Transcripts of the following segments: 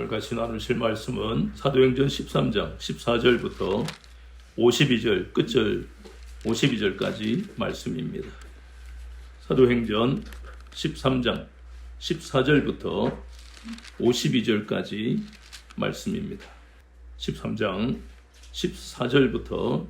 오늘 같이 나누실 말씀은 사도행전 13장 14절부터 52절 끝절 52절까지 말씀입니다. 사도행전 13장 14절부터 52절까지 말씀입니다. 13장 14절부터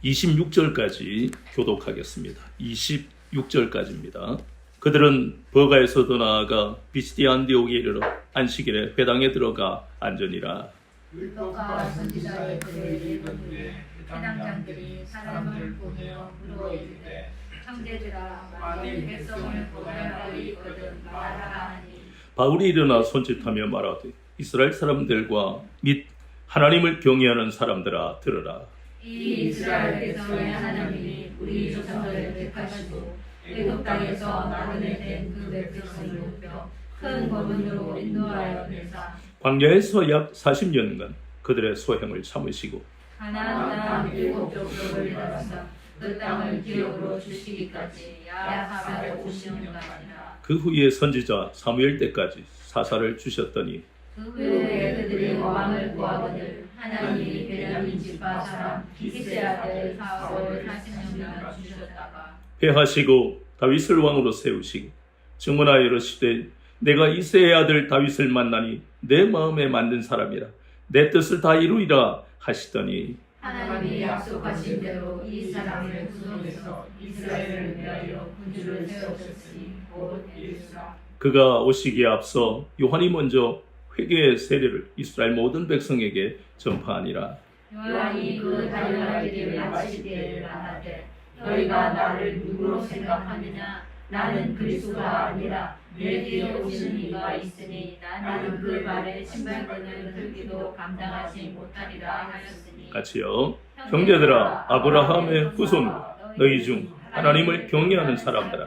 26절까지 교독하겠습니다. 26절까지입니다. 그들은 버가에서도 나아가 비스디 안디옥에 이르러 안식일에 회당에 들어가 앉으니라. 율법과 선지자의 글을 읽은 후에 회당장들이 사람을 보내어 물어이르되 형제들아 만일 백성을 보내하고 있거든 말하라 하니 바울이 일어나 손짓하며 말하되 이스라엘 사람들과 및 하나님을 경외하는 사람들아 들으라. 이 이스라엘 백성의 하나님이 우리 조상들을 택하시고 애굽 땅에서 나그네된 그 백성을 높여 큰 거문으로 인도하여 내사 광야에서 약 40년간 그들의 소행을 참으시고 가나안 땅 7족속을 다루사 그 땅을 기업으로 주시기까지 약 450년간이라. 그 후에 선지자 사무엘 때까지 사사를 주셨더니 그 후에 그들이 왕을 구하거늘 하나님이 베냐민 지파 사람 기스의 아들 사울을 40년간 주셨다가 회하시고 다윗을 왕으로 세우시고 증언하여 이르시되 내가 이새의 아들 다윗을 만나니 내 마음에 만든 사람이라 내 뜻을 다 이루리라 하시더니 하나님이 약속하신 대로 이 사람을 구성해서 이스라엘을 위하여 군주를 세우셨으니 곧 예수라. 그가 오시기에 앞서 요한이 먼저 회개의 세례를 이스라엘 모든 백성에게 전파하니라. 요한이 그 달려갈 길을 마칠 때에 말하되 너희가 나를 누구로 생각하느냐 나는 그리스도가 아니라 내 뒤에 오시는 이가 있으니 나는 그 말에 신발끈을 들기도 감당하지 못하리라 하였으니 같이요. 형제들아 아브라함의 후손과 너희 중 하나님을 경외하는 사람들아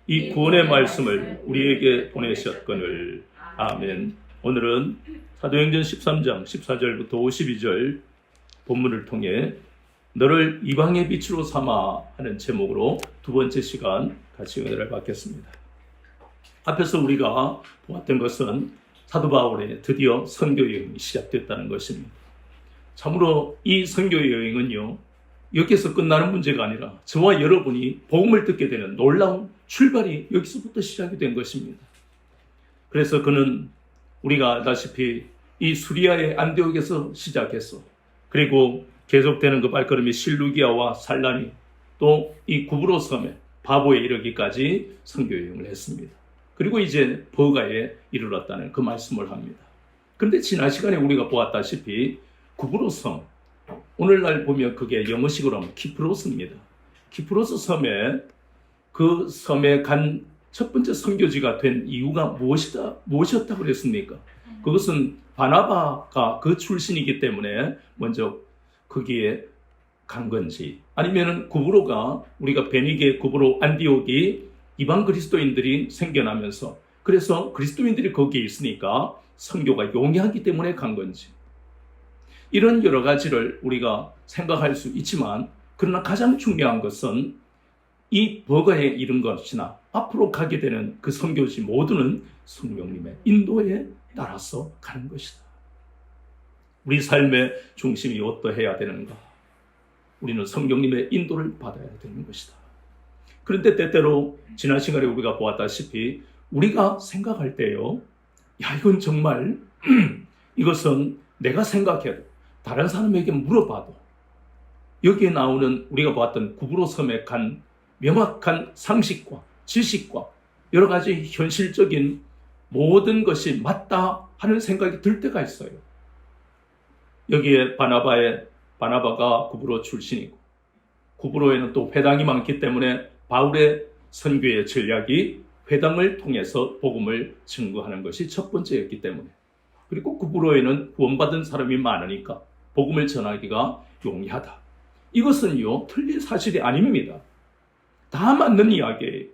이 구원의 말씀을 우리에게 보내셨거늘. 아멘. 오늘은 사도행전 13장 14절부터 52절 본문을 통해 너를 이방의 빛으로 삼아 하는 제목으로 두 번째 시간 같이 은혜를 받겠습니다. 앞에서 우리가 보았던 것은 사도 바울의 드디어 선교 여행이 시작됐다는 것입니다. 참으로 이 선교 여행은요, 여기서 끝나는 문제가 아니라 저와 여러분이 복음을 듣게 되는 놀라운 출발이 여기서부터 시작이 된 것입니다. 그래서 그는 우리가 알다시피 이 수리아의 안디옥에서 시작해서 그리고 계속되는 그 발걸음이 실루기아와 살라니 또 이 구브로 섬에 바보에 이르기까지 선교 여행을 했습니다. 그리고 이제 버가에 이르렀다는 그 말씀을 합니다. 그런데 지난 시간에 우리가 보았다시피 구브로 섬, 오늘날 보면 그게 영어식으로 하면 키프로스입니다. 키프로스 섬에 그 섬에 간 첫 번째 선교지가 된 이유가 무엇이었다고 그랬습니까? 그것은 바나바가 그 출신이기 때문에 먼저 거기에 간 건지 아니면은 구브로가 우리가 베니게 구브로 안디옥이 이방 그리스도인들이 생겨나면서 그래서 그리스도인들이 거기에 있으니까 선교가 용이하기 때문에 간 건지 이런 여러 가지를 우리가 생각할 수 있지만 그러나 가장 중요한 것은 이 버가에 이른 것이나 앞으로 가게 되는 그 선교지 모두는 성령님의 인도에 따라서 가는 것이다. 우리 삶의 중심이 어떠해야 되는가? 우리는 성령님의 인도를 받아야 되는 것이다. 그런데 때때로 지난 시간에 우리가 보았다시피 우리가 생각할 때요, 야 이건 정말 이것은 내가 생각해도 다른 사람에게 물어봐도 여기에 나오는 우리가 보았던 구브로 섬에 간 명확한 상식과 지식과 여러 가지 현실적인 모든 것이 맞다 하는 생각이 들 때가 있어요. 여기에 바나바가 구브로 출신이고 구브로에는 또 회당이 많기 때문에 바울의 선교의 전략이 회당을 통해서 복음을 증거하는 것이 첫 번째였기 때문에 그리고 구브로에는 구원받은 사람이 많으니까 복음을 전하기가 용이하다. 이것은요 틀린 사실이 아닙니다. 다 맞는 이야기예요.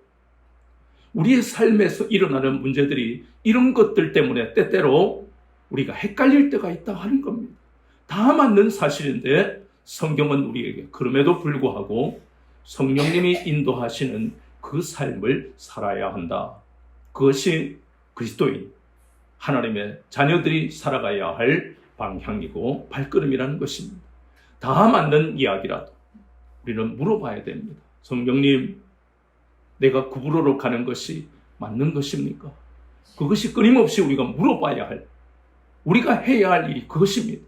우리의 삶에서 일어나는 문제들이 이런 것들 때문에 때때로 우리가 헷갈릴 때가 있다 하는 겁니다. 다 맞는 사실인데 성경은 우리에게 그럼에도 불구하고 성령님이 인도하시는 그 삶을 살아야 한다. 그것이 그리스도인, 하나님의 자녀들이 살아가야 할 방향이고 발걸음이라는 것입니다. 다 맞는 이야기라도 우리는 물어봐야 됩니다. 성령님, 내가 구부러로 가는 것이 맞는 것입니까? 그것이 끊임없이 우리가 물어봐야 할, 우리가 해야 할 일이 그것입니다.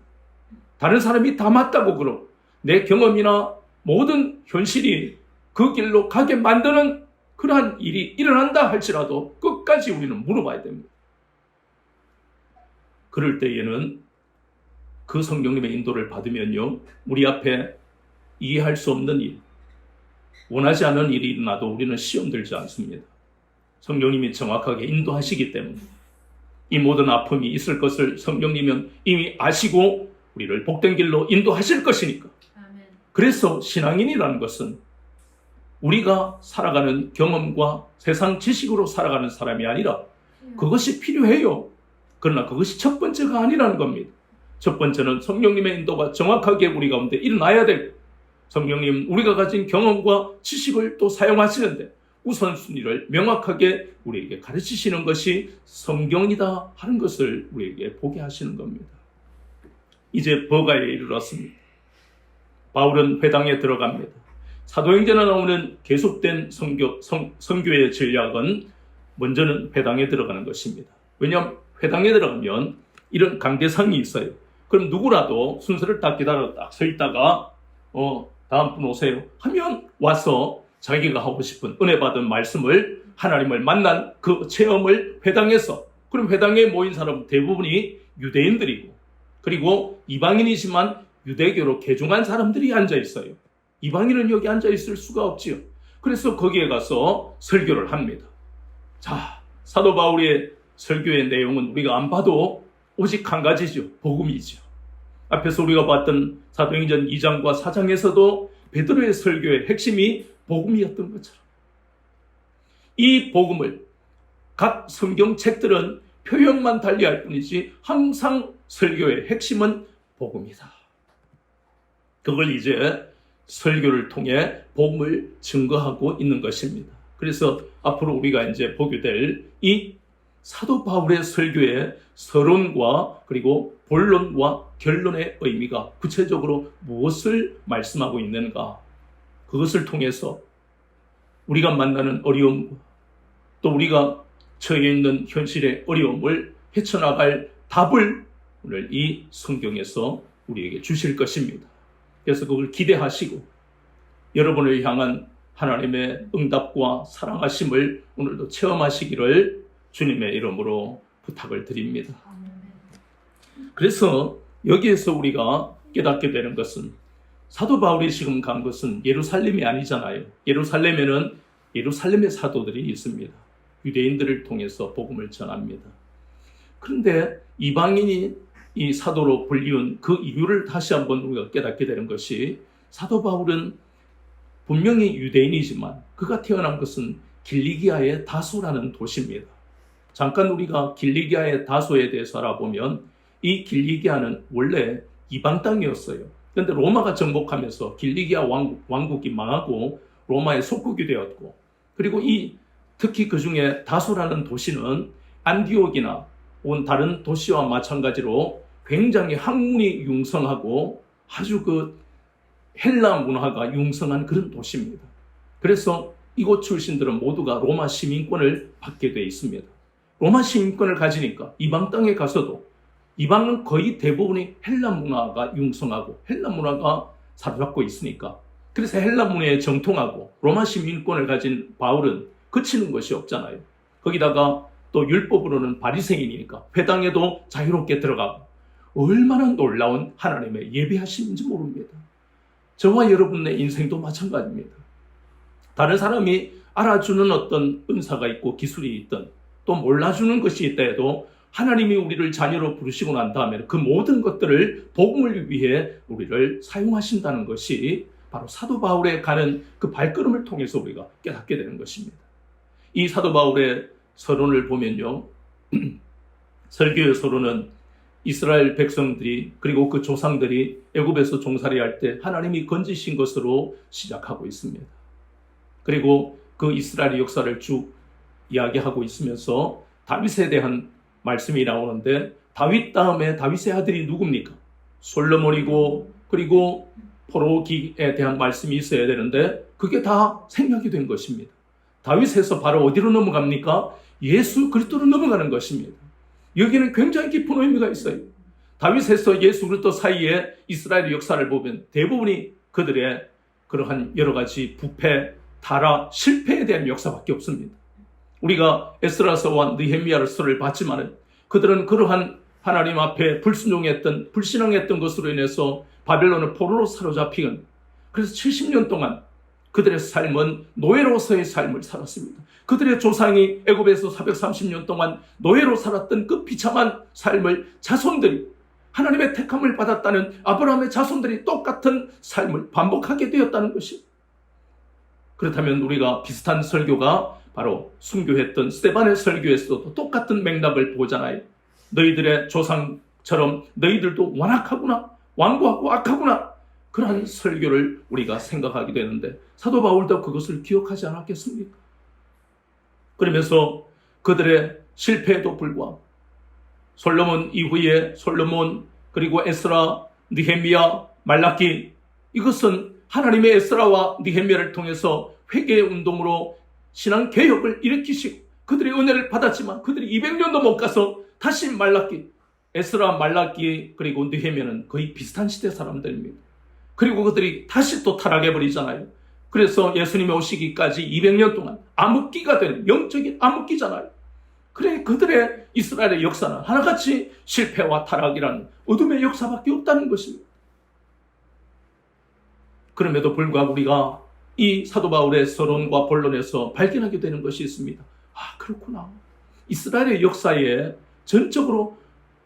다른 사람이 다 맞다고 그러고 내 경험이나 모든 현실이 그 길로 가게 만드는 그러한 일이 일어난다 할지라도 끝까지 우리는 물어봐야 됩니다. 그럴 때에는 그 성령님의 인도를 받으면요, 우리 앞에 이해할 수 없는 일, 원하지 않은 일이 일어나도 우리는 시험 들지 않습니다. 성령님이 정확하게 인도하시기 때문에 이 모든 아픔이 있을 것을 성령님은 이미 아시고 우리를 복된 길로 인도하실 것이니까. 그래서 신앙인이라는 것은 우리가 살아가는 경험과 세상 지식으로 살아가는 사람이 아니라 그것이 필요해요. 그러나 그것이 첫 번째가 아니라는 겁니다. 첫 번째는 성령님의 인도가 정확하게 우리 가운데 일어나야 되고, 성령님 우리가 가진 경험과 지식을 또 사용하시는데 우선순위를 명확하게 우리에게 가르치시는 것이 성경이다 하는 것을 우리에게 보게 하시는 겁니다. 이제 버가에 이르렀습니다. 바울은 회당에 들어갑니다. 사도행전에 나오는 계속된 선교의 전략은 먼저는 회당에 들어가는 것입니다. 왜냐하면 회당에 들어가면 이런 강대상이 있어요. 그럼 누구라도 순서를 딱 기다려 딱 서 있다가 다음 분 오세요 하면 와서 자기가 하고 싶은 은혜 받은 말씀을, 하나님을 만난 그 체험을 회당에서, 그럼 회당에 모인 사람 대부분이 유대인들이고 그리고 이방인이지만 유대교로 개종한 사람들이 앉아 있어요. 이방인은 여기 앉아 있을 수가 없지요. 그래서 거기에 가서 설교를 합니다. 자, 사도 바울의 설교의 내용은 우리가 안 봐도 오직 한 가지죠. 복음이죠. 앞에서 우리가 봤던 사도행전 2장과 4장에서도 베드로의 설교의 핵심이 복음이었던 것처럼 이 복음을 각 성경책들은 표현만 달리할 뿐이지 항상 설교의 핵심은 복음이다. 그걸 이제 설교를 통해 복음을 증거하고 있는 것입니다. 그래서 앞으로 우리가 이제 보게 될 이 사도 바울의 설교의 서론과 그리고 본론과 결론의 의미가 구체적으로 무엇을 말씀하고 있는가, 그것을 통해서 우리가 만나는 어려움과 또 우리가 처해 있는 현실의 어려움을 헤쳐나갈 답을 오늘 이 성경에서 우리에게 주실 것입니다. 그래서 그걸 기대하시고 여러분을 향한 하나님의 응답과 사랑하심을 오늘도 체험하시기를 주님의 이름으로 부탁을 드립니다. 그래서 여기에서 우리가 깨닫게 되는 것은 사도 바울이 지금 간 것은 예루살렘이 아니잖아요. 예루살렘에는 예루살렘의 사도들이 있습니다. 유대인들을 통해서 복음을 전합니다. 그런데 이방인이 이 사도로 불리운 그 이유를 다시 한번 우리가 깨닫게 되는 것이, 사도 바울은 분명히 유대인이지만 그가 태어난 것은 길리기아의 다소라는 도시입니다. 잠깐 우리가 길리기아의 다소에 대해서 알아보면 이 길리기아는 원래 이방 땅이었어요. 그런데 로마가 정복하면서 길리기아 왕국이 망하고 로마의 속국이 되었고, 그리고 특히 그 중에 다소라는 도시는 안디옥이나 온 다른 도시와 마찬가지로 굉장히 학문이 융성하고 아주 그 헬라 문화가 융성한 그런 도시입니다. 그래서 이곳 출신들은 모두가 로마 시민권을 받게 되어 있습니다. 로마 시민권을 가지니까 이방 땅에 가서도 이방은 거의 대부분이 헬라 문화가 융성하고 헬라 문화가 사로잡고 있으니까, 그래서 헬라 문화에 정통하고 로마 시민권을 가진 바울은 그치는 것이 없잖아요. 거기다가 또 율법으로는 바리새인이니까 회당에도 자유롭게 들어가고, 얼마나 놀라운 하나님의 예배하심인지 모릅니다. 저와 여러분의 인생도 마찬가지입니다. 다른 사람이 알아주는 어떤 은사가 있고 기술이 있든 또 몰라주는 것이 있다 해도 하나님이 우리를 자녀로 부르시고 난 다음에 그 모든 것들을 복음을 위해 우리를 사용하신다는 것이 바로 사도 바울에 가는 그 발걸음을 통해서 우리가 깨닫게 되는 것입니다. 이 사도 바울의 서론을 보면요, 설교의 서론은 이스라엘 백성들이 그리고 그 조상들이 애굽에서 종살이 할 때 하나님이 건지신 것으로 시작하고 있습니다. 그리고 그 이스라엘의 역사를 쭉 이야기하고 있으면서 다윗에 대한 말씀이 나오는데 다윗 다음에 다윗의 아들이 누굽니까? 솔로몬이고 그리고 포로기에 대한 말씀이 있어야 되는데 그게 다 생략이 된 것입니다. 다윗에서 바로 어디로 넘어갑니까? 예수 그리스도로 넘어가는 것입니다. 여기는 굉장히 깊은 의미가 있어요. 다윗에서 예수 그리스도 사이에 이스라엘의 역사를 보면 대부분이 그들의 그러한 여러 가지 부패, 타락, 실패에 대한 역사밖에 없습니다. 우리가 에스라서와 느헤미야서를 봤지만 그들은 그러한 하나님 앞에 불순종했던, 불신앙했던 것으로 인해서 바벨론의 포로로 사로잡히는, 그래서 70년 동안 그들의 삶은 노예로서의 삶을 살았습니다. 그들의 조상이 애굽에서 430년 동안 노예로 살았던 그 비참한 삶을 자손들이, 하나님의 택함을 받았다는 아브라함의 자손들이 똑같은 삶을 반복하게 되었다는 것이. 그렇다면 우리가 비슷한 설교가 바로 순교했던 스데반의 설교에서도 똑같은 맥락을 보잖아요. 너희들의 조상처럼 너희들도 완악하구나, 완고하고 악하구나, 그러한 설교를 우리가 생각하게 되는데 사도 바울도 그것을 기억하지 않았겠습니까? 그러면서 그들의 실패에도 불구하고 솔로몬 이후에 솔로몬, 그리고 에스라, 느헤미야, 말라기, 이것은 하나님의 에스라와 느헤미야를 통해서 회개의 운동으로 신앙 개혁을 일으키시고 그들의 은혜를 받았지만 그들이 200년도 못 가서 다시 말라기, 에스라, 말라기, 그리고 느헤미야는 거의 비슷한 시대 사람들입니다. 그리고 그들이 다시 또 타락해버리잖아요. 그래서 예수님이 오시기까지 200년 동안 암흑기가 되는 영적인 암흑기잖아요. 그래, 그들의 이스라엘의 역사는 하나같이 실패와 타락이라는 어둠의 역사밖에 없다는 것입니다. 그럼에도 불구하고 우리가 이 사도 바울의 서론과 본론에서 발견하게 되는 것이 있습니다. 아, 그렇구나. 이스라엘의 역사에 전적으로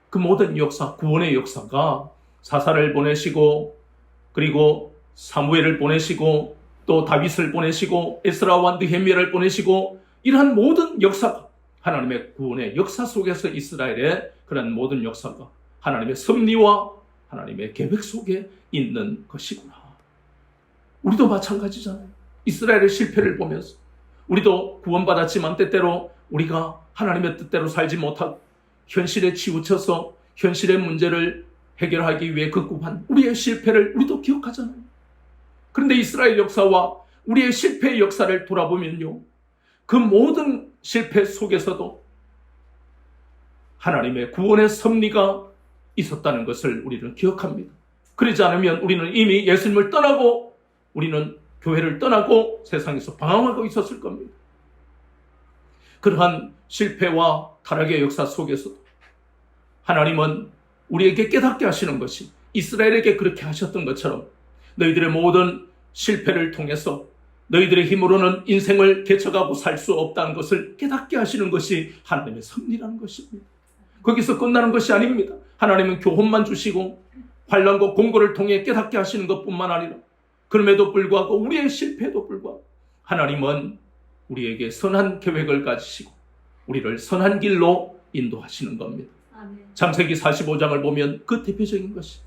그 모든 역사, 구원의 역사가 사사를 보내시고 그리고 사무엘을 보내시고 또 다윗을 보내시고 에스라와 느헤미야를 보내시고 이러한 모든 역사가 하나님의 구원의 역사 속에서 이스라엘의 그런 모든 역사가 하나님의 섭리와 하나님의 계획 속에 있는 것이구나. 우리도 마찬가지잖아요. 이스라엘의 실패를 보면서 우리도 구원받았지만 때때로 우리가 하나님의 뜻대로 살지 못하고 현실에 치우쳐서 현실의 문제를 해결하기 위해 극구한 우리의 실패를 우리도 기억하잖아요. 그런데 이스라엘 역사와 우리의 실패의 역사를 돌아보면요, 그 모든 실패 속에서도 하나님의 구원의 섭리가 있었다는 것을 우리는 기억합니다. 그러지 않으면 우리는 이미 예수님을 떠나고 우리는 교회를 떠나고 세상에서 방황하고 있었을 겁니다. 그러한 실패와 타락의 역사 속에서도 하나님은 우리에게 깨닫게 하시는 것이 이스라엘에게 그렇게 하셨던 것처럼 너희들의 모든 실패를 통해서 너희들의 힘으로는 인생을 개척하고 살 수 없다는 것을 깨닫게 하시는 것이 하나님의 섭리라는 것입니다. 거기서 끝나는 것이 아닙니다. 하나님은 교훈만 주시고 환난과 공고를 통해 깨닫게 하시는 것뿐만 아니라 그럼에도 불구하고 우리의 실패에도 불구하고 하나님은 우리에게 선한 계획을 가지시고 우리를 선한 길로 인도하시는 겁니다. 아멘. 창세기 45장을 보면 그 대표적인 것이,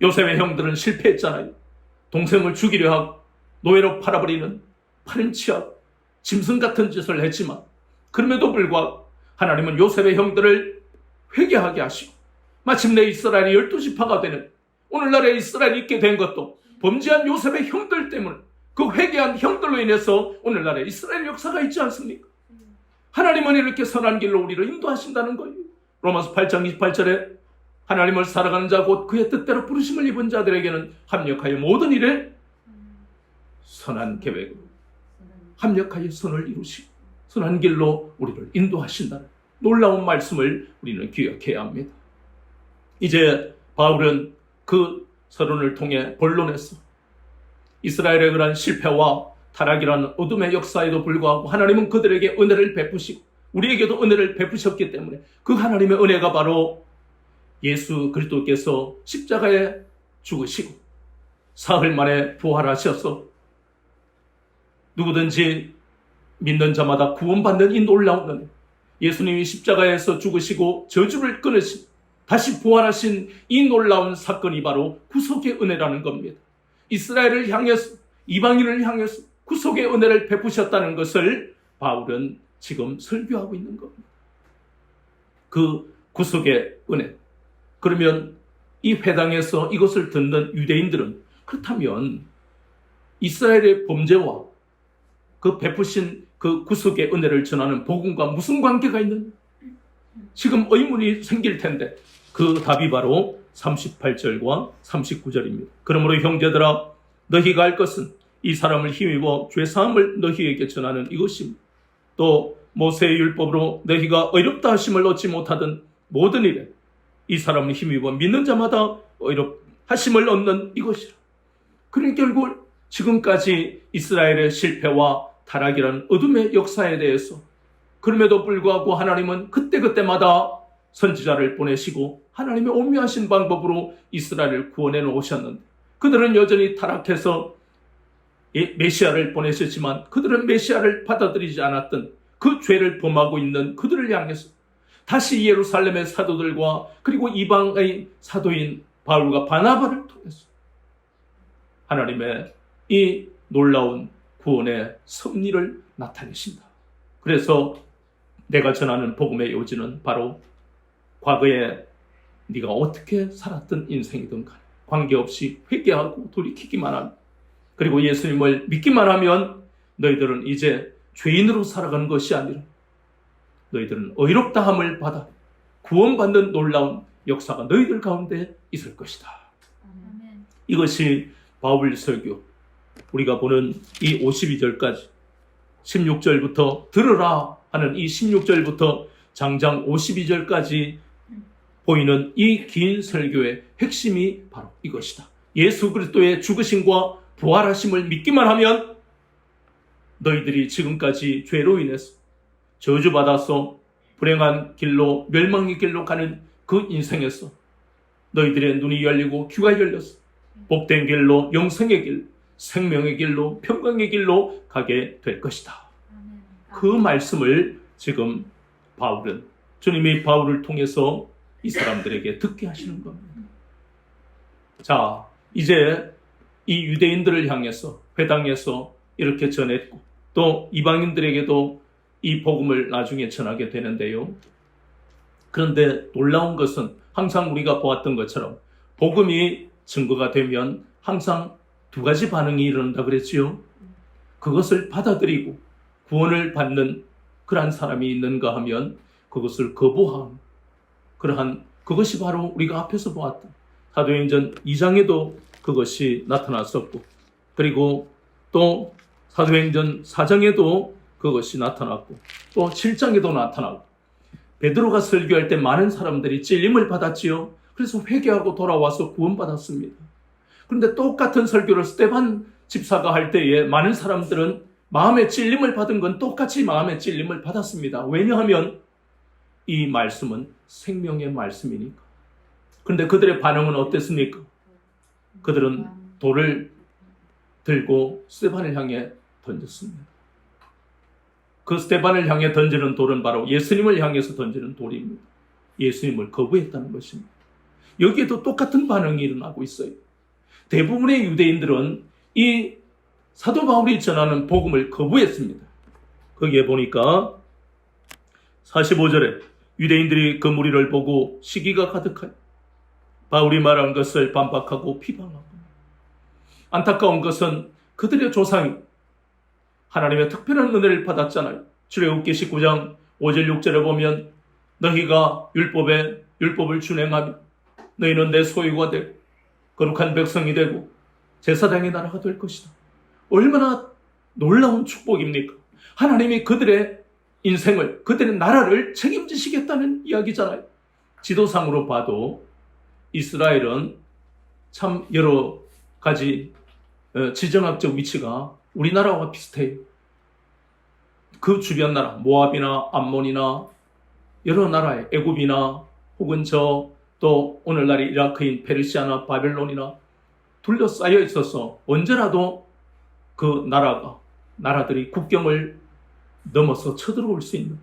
요셉의 형들은 실패했잖아요. 동생을 죽이려 하고 노예로 팔아버리는 파렴치하고 짐승 같은 짓을 했지만 그럼에도 불구하고 하나님은 요셉의 형들을 회개하게 하시고 마침내 이스라엘이 12지파가 되는 오늘날의 이스라엘이 있게 된 것도 범죄한 요셉의 형들 때문에, 그 회개한 형들로 인해서 오늘날의 이스라엘 역사가 있지 않습니까? 하나님은 이렇게 선한 길로 우리를 인도하신다는 거예요. 로마서 8장 28절에 하나님을 살아가는 자 곧 그의 뜻대로 부르심을 입은 자들에게는 합력하여 모든 일에 선한 계획으로 합력하여 선을 이루시고 선한 길로 우리를 인도하신다는 놀라운 말씀을 우리는 기억해야 합니다. 이제 바울은 그 서론을 통해 본론에서 이스라엘의 그러한 실패와 타락이라는 어둠의 역사에도 불구하고 하나님은 그들에게 은혜를 베푸시고 우리에게도 은혜를 베푸셨기 때문에 그 하나님의 은혜가 바로 예수 그리스도께서 십자가에 죽으시고 사흘 만에 부활하셔서 누구든지 믿는 자마다 구원받는 이 놀라운 은혜, 예수님이 십자가에서 죽으시고 저주를 끊으신 다시 부활하신 이 놀라운 사건이 바로 구속의 은혜라는 겁니다. 이스라엘을 향해서, 이방인을 향해서 구속의 은혜를 베푸셨다는 것을 바울은 지금 설교하고 있는 겁니다. 그 구속의 은혜. 그러면 이 회당에서 이것을 듣는 유대인들은 그렇다면 이스라엘의 범죄와 그 베푸신 그 구속의 은혜를 전하는 복음과 무슨 관계가 있는? 지금 의문이 생길 텐데 그 답이 바로 38절과 39절입니다. 그러므로 형제들아 너희가 할 것은 이 사람을 힘입어 죄사함을 너희에게 전하는 이것입니다. 또 모세의 율법으로 너희가 의롭다 하심을 얻지 못하던 모든 일에 이 사람을 힘입어 믿는 자마다 의롭하심을 얻는 이것이라. 그러니까 결국 지금까지 이스라엘의 실패와 타락이라는 어둠의 역사에 대해서 그럼에도 불구하고 하나님은 그때그때마다 선지자를 보내시고 하나님의 오묘하신 방법으로 이스라엘을 구원해 놓으셨는데 그들은 여전히 타락해서 메시아를 보내셨지만 그들은 메시아를 받아들이지 않았던 그 죄를 범하고 있는 그들을 향해서 다시 예루살렘의 사도들과 그리고 이방의 사도인 바울과 바나바를 통해서 하나님의 이 놀라운 구원의 섭리를 나타내신다. 그래서 내가 전하는 복음의 요지는 바로 과거에 네가 어떻게 살았던 인생이든 간에 관계없이 회개하고 돌이키기만 하면 그리고 예수님을 믿기만 하면 너희들은 이제 죄인으로 살아가는 것이 아니라 너희들은 의롭다함을 받아 구원받는 놀라운 역사가 너희들 가운데 있을 것이다. 이것이 바울 설교. 우리가 보는 이 52절까지 16절부터 들으라 하는 이 16절부터 장장 52절까지 보이는 이 긴 설교의 핵심이 바로 이것이다. 예수 그리스도의 죽으심과 부활하심을 믿기만 하면 너희들이 지금까지 죄로 인해서 저주받아서 불행한 길로 멸망의 길로 가는 그 인생에서 너희들의 눈이 열리고 귀가 열렸어. 복된 길로 영생의 길, 생명의 길로 평강의 길로 가게 될 것이다. 그 말씀을 지금 바울은 주님이 바울을 통해서 이 사람들에게 듣게 하시는 겁니다. 자, 이제 이 유대인들을 향해서 회당에서 이렇게 전했고 또 이방인들에게도 이 복음을 나중에 전하게 되는데요. 그런데 놀라운 것은 항상 우리가 보았던 것처럼 복음이 증거가 되면 항상 두 가지 반응이 일어난다 그랬지요. 그것을 받아들이고 구원을 받는 그러한 사람이 있는가 하면 그것을 거부함. 그러한 그것이 바로 우리가 앞에서 보았던 사도행전 2장에도 그것이 나타났었고 그리고 또 사도행전 4장에도 그것이 나타났고 또 7장에도 나타나고 베드로가 설교할 때 많은 사람들이 찔림을 받았지요. 그래서 회개하고 돌아와서 구원받았습니다. 그런데 똑같은 설교를 스데반 집사가 할 때에 많은 사람들은 마음의 찔림을 받은 건 똑같이 마음의 찔림을 받았습니다. 왜냐하면 이 말씀은 생명의 말씀이니까. 그런데 그들의 반응은 어땠습니까? 그들은 돌을 들고 스데반을 향해 던졌습니다. 그 스데반을 향해 던지는 돌은 바로 예수님을 향해서 던지는 돌입니다. 예수님을 거부했다는 것입니다. 여기에도 똑같은 반응이 일어나고 있어요. 대부분의 유대인들은 이 사도 바울이 전하는 복음을 거부했습니다. 거기에 보니까 45절에 유대인들이 그 무리를 보고 시기가 가득하여 바울이 말한 것을 반박하고 비방하고 안타까운 것은 그들의 조상이 하나님의 특별한 은혜를 받았잖아요. 출애굽기 19장 5절 6절에 보면 너희가 율법을 준행하며 너희는 내 소유가 되고 거룩한 백성이 되고 제사장의 나라가 될 것이다. 얼마나 놀라운 축복입니까? 하나님이 그들의 인생을, 그들의 나라를 책임지시겠다는 이야기잖아요. 지도상으로 봐도 이스라엘은 참 여러 가지 지정학적 위치가 우리나라와 비슷해요. 그 주변 나라, 모압이나 암몬이나 여러 나라의 애굽이나 혹은 또 오늘날의 이라크인 페르시아나 바벨론이나 둘러싸여 있어서 언제라도 그 나라들이 국경을 넘어서 쳐들어올 수 있는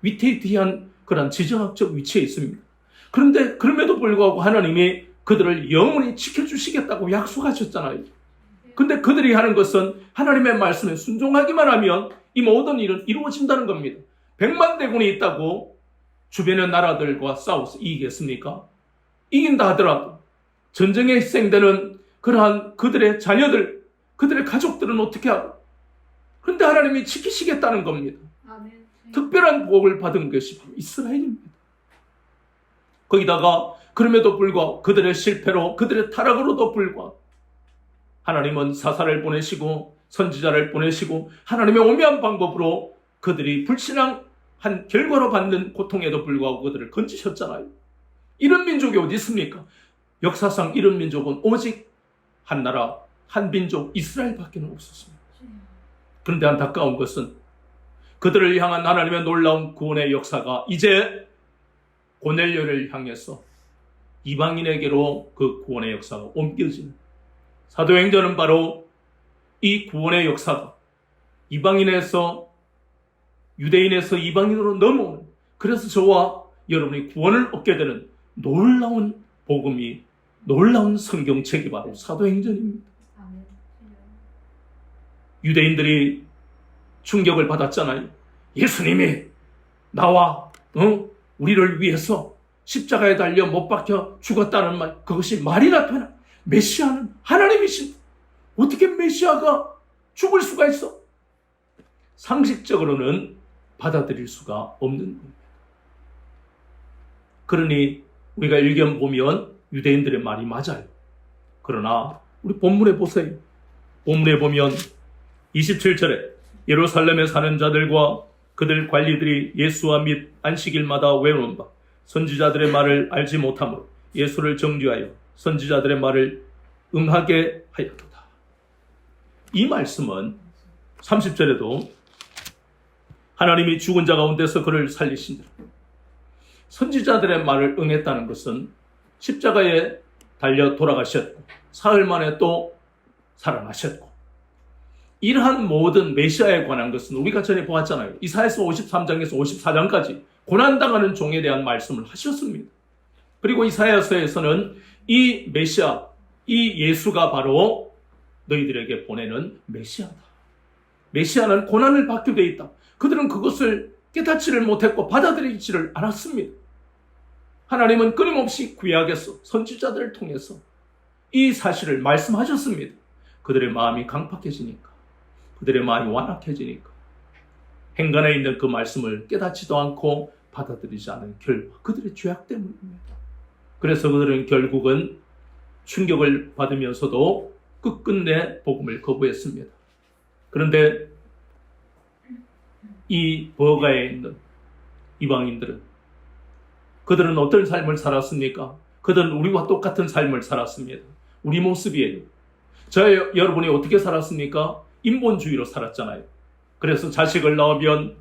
위태위태한 그런 지정학적 위치에 있습니다. 그런데 그럼에도 불구하고 하나님이 그들을 영원히 지켜주시겠다고 약속하셨잖아요. 근데 그들이 하는 것은 하나님의 말씀에 순종하기만 하면 이 모든 일은 이루어진다는 겁니다. 100만 대군이 있다고 주변의 나라들과 싸워서 이기겠습니까? 이긴다 하더라도 전쟁에 희생되는 그러한 그들의 자녀들, 그들의 가족들은 어떻게 하고? 그런데 하나님이 지키시겠다는 겁니다. 아멘. 특별한 복을 받은 것이 바로 이스라엘입니다. 거기다가 그럼에도 불구하고 그들의 실패로, 그들의 타락으로도 불구하고 하나님은 사사를 보내시고 선지자를 보내시고 하나님의 오묘한 방법으로 그들이 불신앙한 결과로 받는 고통에도 불구하고 그들을 건지셨잖아요. 이런 민족이 어디 있습니까? 역사상 이런 민족은 오직 한 나라, 한 민족 이스라엘밖에 없었습니다. 그런데 안타까운 것은 그들을 향한 하나님의 놀라운 구원의 역사가 이제 고넬료를 향해서 이방인에게로 그 구원의 역사가 옮겨지는, 사도행전은 바로 이 구원의 역사가 이방인에서 유대인에서 이방인으로 넘어오는, 그래서 저와 여러분이 구원을 얻게 되는 놀라운 복음이, 놀라운 성경책이 바로 사도행전입니다. 아멘. 유대인들이 충격을 받았잖아요. 예수님이 나와 우리를 위해서 십자가에 달려 못 박혀 죽었다는 말, 그것이 말이나 되나? 메시아는 하나님이신, 어떻게 메시아가 죽을 수가 있어? 상식적으로는 받아들일 수가 없는 겁니다. 그러니 우리가 일견 보면 유대인들의 말이 맞아요. 그러나 우리 본문에 보세요. 본문에 보면 27절에 예루살렘에 사는 자들과 그들 관리들이 예수와 및 안식일마다 외우는 바 선지자들의 말을 알지 못하므로 예수를 정죄하여 선지자들의 말을 응하게 하였도다. 이 말씀은 30절에도 하나님이 죽은 자 가운데서 그를 살리신 대로 선지자들의 말을 응했다는 것은 십자가에 달려 돌아가셨고 사흘 만에 또 살아나셨고, 이러한 모든 메시아에 관한 것은 우리가 전에 보았잖아요. 이사야서 53장에서 54장까지 고난당하는 종에 대한 말씀을 하셨습니다. 그리고 이사야서에서는 이 메시아, 이 예수가 바로 너희들에게 보내는 메시아다. 메시아는 고난을 받게 돼 있다. 그들은 그것을 깨닫지를 못했고 받아들이지를 않았습니다. 하나님은 끊임없이 구약에서 선지자들을 통해서 이 사실을 말씀하셨습니다. 그들의 마음이 강팍해지니까, 그들의 마음이 완악해지니까 행간에 있는 그 말씀을 깨닫지도 않고 받아들이지 않은 결과, 그들의 죄악 때문입니다. 그래서 그들은 결국은 충격을 받으면서도 끝끝내 복음을 거부했습니다. 그런데 이 버가에 있는 이방인들은, 그들은 어떤 삶을 살았습니까? 그들은 우리와 똑같은 삶을 살았습니다. 우리 모습이에요. 여러분이 어떻게 살았습니까? 인본주의로 살았잖아요. 그래서 자식을 낳으면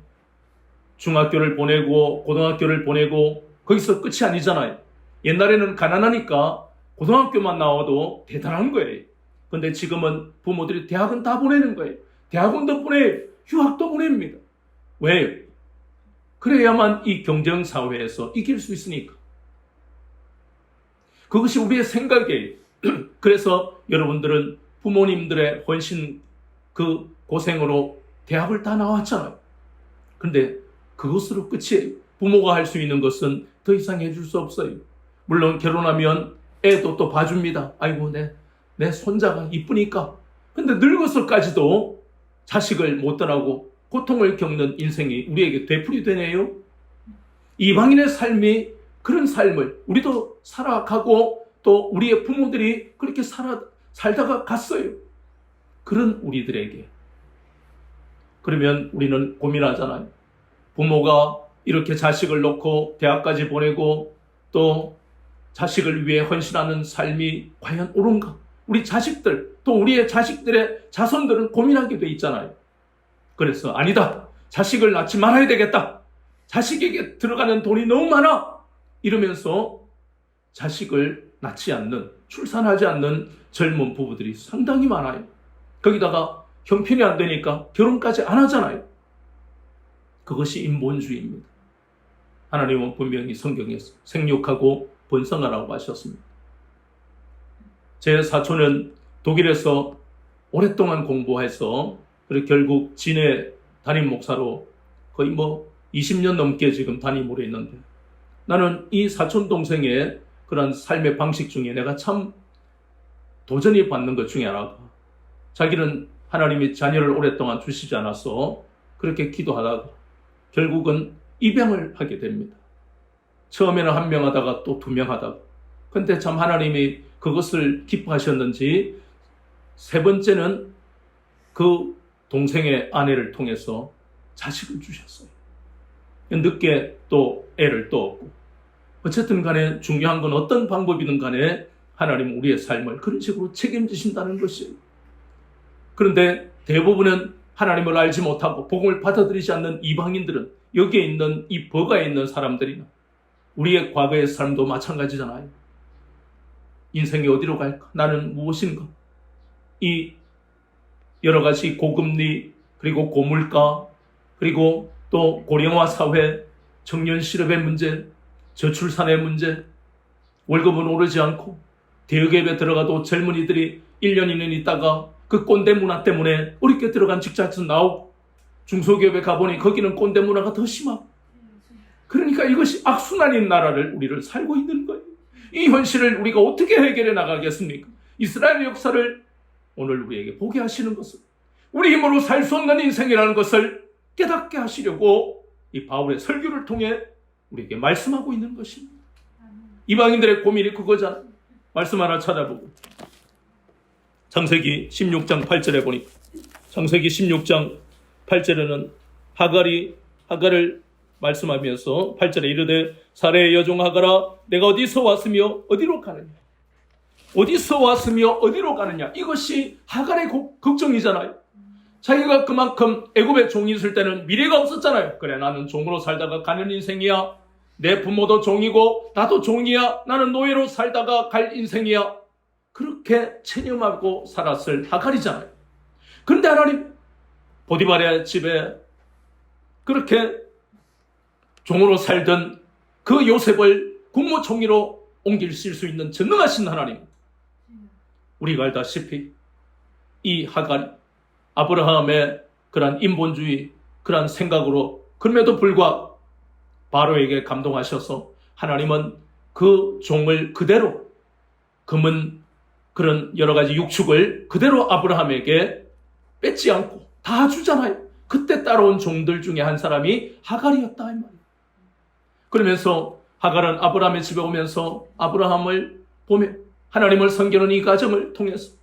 중학교를 보내고 고등학교를 보내고 거기서 끝이 아니잖아요. 옛날에는 가난하니까 고등학교만 나와도 대단한 거예요. 근데 지금은 부모들이 대학은 다 보내는 거예요. 대학원도 보내요. 휴학도 보냅니다. 왜요? 그래야만 이 경쟁사회에서 이길 수 있으니까. 그것이 우리의 생각이에요. 그래서 여러분들은 부모님들의 헌신, 그 고생으로 대학을 다 나왔잖아요. 그런데 그것으로 끝이에요. 부모가 할 수 있는 것은 더 이상 해줄 수 없어요. 물론 결혼하면 애도 또 봐줍니다. 아이고 내 손자가 이쁘니까. 근데 늙어서까지도 자식을 못 떠나고 고통을 겪는 인생이 우리에게 되풀이되네요. 이방인의 삶이 그런 삶을 우리도 살아가고 또 우리의 부모들이 그렇게 살다가 갔어요. 그런 우리들에게. 그러면 우리는 고민하잖아요. 부모가 이렇게 자식을 놓고 대학까지 보내고 또 자식을 위해 헌신하는 삶이 과연 옳은가? 우리 자식들, 또 우리의 자식들의 자손들은 고민하게 돼 있잖아요. 그래서 아니다. 자식을 낳지 말아야 되겠다. 자식에게 들어가는 돈이 너무 많아. 이러면서 자식을 낳지 않는, 출산하지 않는 젊은 부부들이 상당히 많아요. 거기다가 형편이 안 되니까 결혼까지 안 하잖아요. 그것이 인본주의입니다. 하나님은 분명히 성경에서 생육하고 번성하라고 하셨습니다. 제 사촌은 독일에서 오랫동안 공부해서 그리고 결국 진해 담임 목사로 거의 20년 넘게 지금 담임으로 있는데 나는 이 사촌 동생의 그런 삶의 방식 중에 내가 참 도전이 받는 것 중에 하나가, 자기는 하나님이 자녀를 오랫동안 주시지 않아서 그렇게 기도하다가 결국은 입양을 하게 됩니다. 처음에는 1명 하다가 또 2명 하다가, 근데 참 하나님이 그것을 기뻐하셨는지 3번째는 그 동생의 아내를 통해서 자식을 주셨어요. 늦게 또 애를 또 얻고, 어쨌든 간에 중요한 건 어떤 방법이든 간에 하나님은 우리의 삶을 그런 식으로 책임지신다는 것이에요. 그런데 대부분은 하나님을 알지 못하고 복음을 받아들이지 않는 이방인들은, 여기에 있는 이 버가에 있는 사람들이나 우리의 과거의 삶도 마찬가지잖아요. 인생이 어디로 갈까? 나는 무엇인가? 이 여러 가지 고금리, 그리고 고물가, 그리고 또 고령화 사회, 청년 실업의 문제, 저출산의 문제, 월급은 오르지 않고 대기업에 들어가도 젊은이들이 1년, 2년 있다가 그 꼰대 문화 때문에 어렵게 들어간 직장에서 나오고, 중소기업에 가보니 거기는 꼰대 문화가 더 심하고, 그러니까 이것이 악순환인 나라를 우리를 살고 있는 거예요. 이 현실을 우리가 어떻게 해결해 나가겠습니까? 이스라엘의 역사를 오늘 우리에게 보게 하시는 것은 우리 힘으로 살 수 없는 인생이라는 것을 깨닫게 하시려고 이 바울의 설교를 통해 우리에게 말씀하고 있는 것입니다. 이방인들의 고민이 그거잖아요. 말씀 하나 찾아보고, 창세기 16장 8절에 보니까, 창세기 16장 8절에는 하갈을 말씀하면서 8절에 이르되 사레의 여종 하갈아, 내가 어디서 왔으며 어디로 가느냐? 어디서 왔으며 어디로 가느냐? 이것이 하갈의 걱정이잖아요. 자기가 그만큼 애굽의 종이 있을 때는 미래가 없었잖아요. 그래, 나는 종으로 살다가 가는 인생이야. 내 부모도 종이고 나도 종이야. 나는 노예로 살다가 갈 인생이야. 그렇게 체념하고 살았을 하갈이잖아요. 그런데 하나님, 보디발의 집에 그렇게 종으로 살던 그 요셉을 국무총리로 옮기실 수 있는 전능하신 하나님, 우리가 알다시피 이 하갈, 아브라함의 그런 인본주의, 그런 생각으로, 그럼에도 불구하고 바로에게 감동하셔서 하나님은 그 종을 그대로, 금은 그런 여러 가지 육축을 그대로 아브라함에게 뺏지 않고 다 주잖아요. 그때 따라온 종들 중에 한 사람이 하갈이었다 이 말이에요. 그러면서 하갈은 아브라함의 집에 오면서 아브라함을 보며 하나님을 섬기는 이 과정을 통해서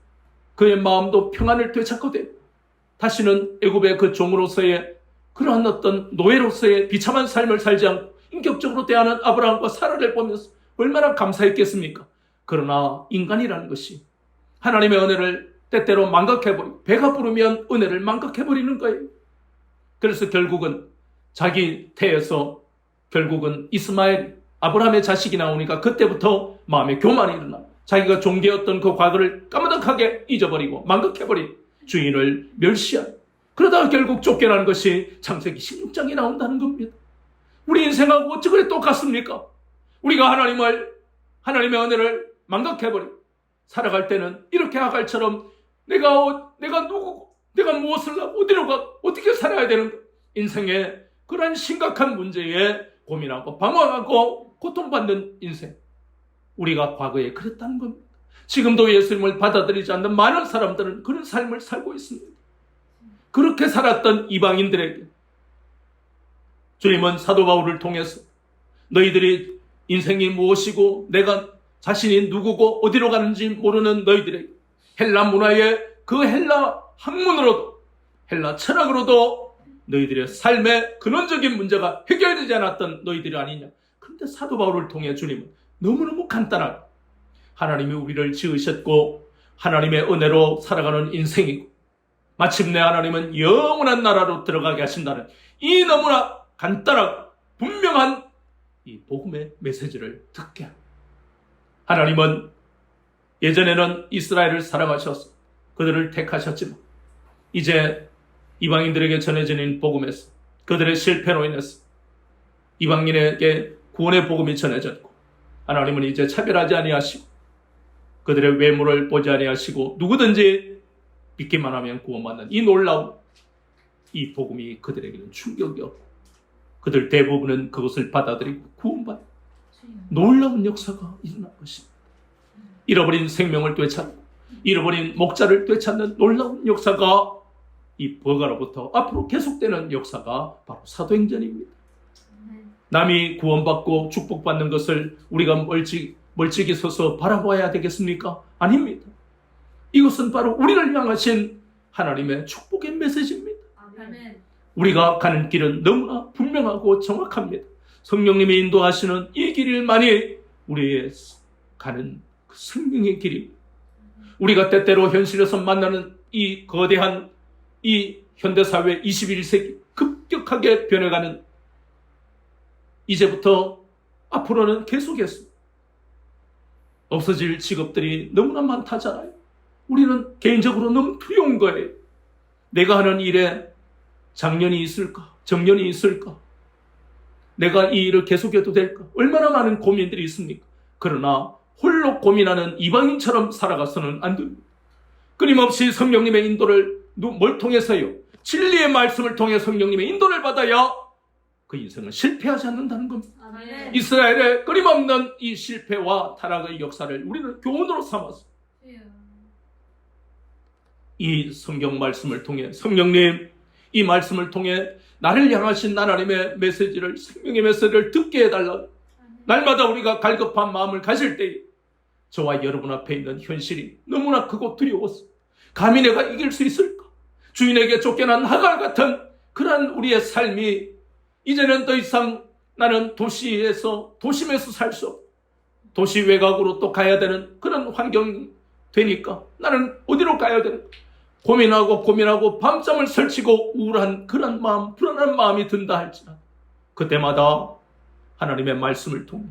그의 마음도 평안을 되찾고 되고, 다시는 애굽의 그 종으로서의 그러한 어떤 노예로서의 비참한 삶을 살지 않고 인격적으로 대하는 아브라함과 사라를 보면서 얼마나 감사했겠습니까? 그러나 인간이라는 것이 하나님의 은혜를 때때로 망각해버리고, 배가 부르면 은혜를 망각해버리는 거예요. 그래서 결국은 자기 태에서 결국은 이스마엘, 아브라함의 자식이 나오니까 그때부터 마음에 교만이 일어나 자기가 종되었던 그 과거를 까마득하게 잊어버리고 망각해버린 주인을 멸시하고, 그러다가 결국 쫓겨나는 것이 창세기 16장에 나온다는 겁니다. 우리 인생하고 어찌 그래 똑같습니까? 우리가 하나님의 은혜를 망각해버리고 살아갈 때는 이렇게 하갈처럼 내가 누구고, 내가 무엇을 하고 어디로 가고 어떻게 살아야 되는가, 인생의 그런 심각한 문제에 고민하고 방황하고 고통받는 인생, 우리가 과거에 그랬다는 겁니다. 지금도 예수님을 받아들이지 않는 많은 사람들은 그런 삶을 살고 있습니다. 그렇게 살았던 이방인들에게 주님은 사도 바울을 통해서 너희들이 인생이 무엇이고 내가 자신이 누구고 어디로 가는지 모르는 너희들에게 헬라 문화의 그 헬라 학문으로도, 헬라 철학으로도 너희들의 삶의 근원적인 문제가 해결되지 않았던 너희들이 아니냐. 그런데 사도 바울을 통해 주님은 너무너무 간단하게 하나님이 우리를 지으셨고 하나님의 은혜로 살아가는 인생이고 마침내 하나님은 영원한 나라로 들어가게 하신다는 이 너무나 간단하고 분명한 이 복음의 메시지를 듣게 합니다. 하나님은 예전에는 이스라엘을 사랑하셔서 그들을 택하셨지만 이제 이방인들에게 전해지는 복음에서 그들의 실패로 인해서 이방인에게 구원의 복음이 전해졌고, 하나님은 이제 차별하지 아니하시고 그들의 외모를 보지 아니하시고 누구든지 믿기만 하면 구원받는 이 놀라운 이 복음이 그들에게는 충격이었고, 그들 대부분은 그것을 받아들이고 구원받고 놀라운 역사가 일어날 것입니다. 잃어버린 생명을 되찾고 잃어버린 목자를 되찾는 놀라운 역사가 이 버가로부터 앞으로 계속되는 역사가 바로 사도행전입니다. 남이 구원받고 축복받는 것을 우리가 멀찍이 서서 바라봐야 되겠습니까? 아닙니다. 이것은 바로 우리를 향하신 하나님의 축복의 메시지입니다. 아멘. 우리가 가는 길은 너무나 분명하고 정확합니다. 성령님이 인도하시는 이 길만이 우리의 가는 그 생명의 길입니다. 우리가 때때로 현실에서 만나는 이 거대한 이 현대사회 21세기 급격하게 변해가는 이제부터 앞으로는 계속해서 없어질 직업들이 너무나 많다잖아요. 우리는 개인적으로 너무 두려운 거예요. 내가 하는 일에 장년이 있을까? 정년이 있을까? 내가 이 일을 계속해도 될까? 얼마나 많은 고민들이 있습니까? 그러나 홀로 고민하는 이방인처럼 살아가서는 안 됩니다. 끊임없이 성령님의 인도를 뭘 통해서요? 진리의 말씀을 통해 성령님의 인도를 받아야 그 인생은 실패하지 않는다는 겁니다. 아멘. 이스라엘의 끊임없는 이 실패와 타락의 역사를 우리는 교훈으로 삼았습니다. 이 성경 말씀을 통해 성령님 이 말씀을 통해 나를 향하신 하나님의 메시지를 생명의 메시지를 듣게 해달라. 날마다 우리가 갈급한 마음을 가질 때 저와 여러분 앞에 있는 현실이 너무나 크고 두려웠어. 감히 내가 이길 수 있을까? 주인에게 쫓겨난 하갈 같은 그러한 우리의 삶이 이제는 더 이상 나는 도심에서 살 수 없고 도시 외곽으로 또 가야 되는 그런 환경이 되니까 나는 어디로 가야 되는가? 고민하고 밤잠을 설치고 우울한 그런 마음, 불안한 마음이 든다 할지라도 그때마다 하나님의 말씀을 통해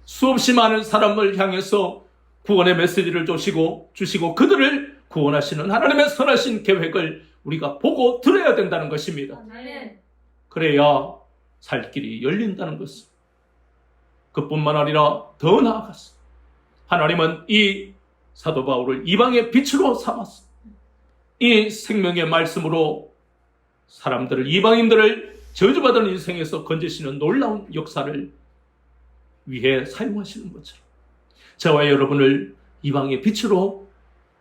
수없이 많은 사람을 향해서 구원의 메시지를 주시고 그들을 구원하시는 하나님의 선하신 계획을 우리가 보고 들어야 된다는 것입니다. 아멘. 그래야 살 길이 열린다는 것입니다. 그뿐만 아니라 더 나아가서 하나님은 이 사도 바울을 이방의 빛으로 삼았습니다. 이 생명의 말씀으로 사람들을 이방인들을 저주받은 인생에서 건지시는 놀라운 역사를 위해 사용하시는 것처럼 저와 여러분을 이방의 빛으로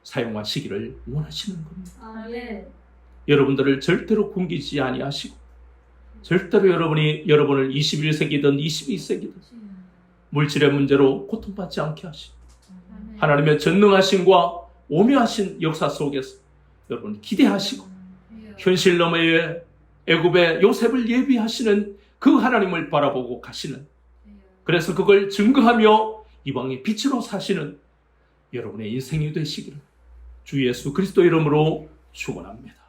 사용하시기를 원하시는 겁니다. 아멘. 여러분들을 절대로 굶기지 아니하시고 절대로 여러분을 21세기든 22세기든 물질의 문제로 고통받지 않게 하시고 하나님의 전능하심과 오묘하신 역사 속에서 여러분 기대하시고 현실 너머의 애굽의 요셉을 예비하시는 그 하나님을 바라보고 가시는 그래서 그걸 증거하며 이방의 빛으로 사시는 여러분의 인생이 되시기를 주 예수 그리스도 이름으로 축원합니다.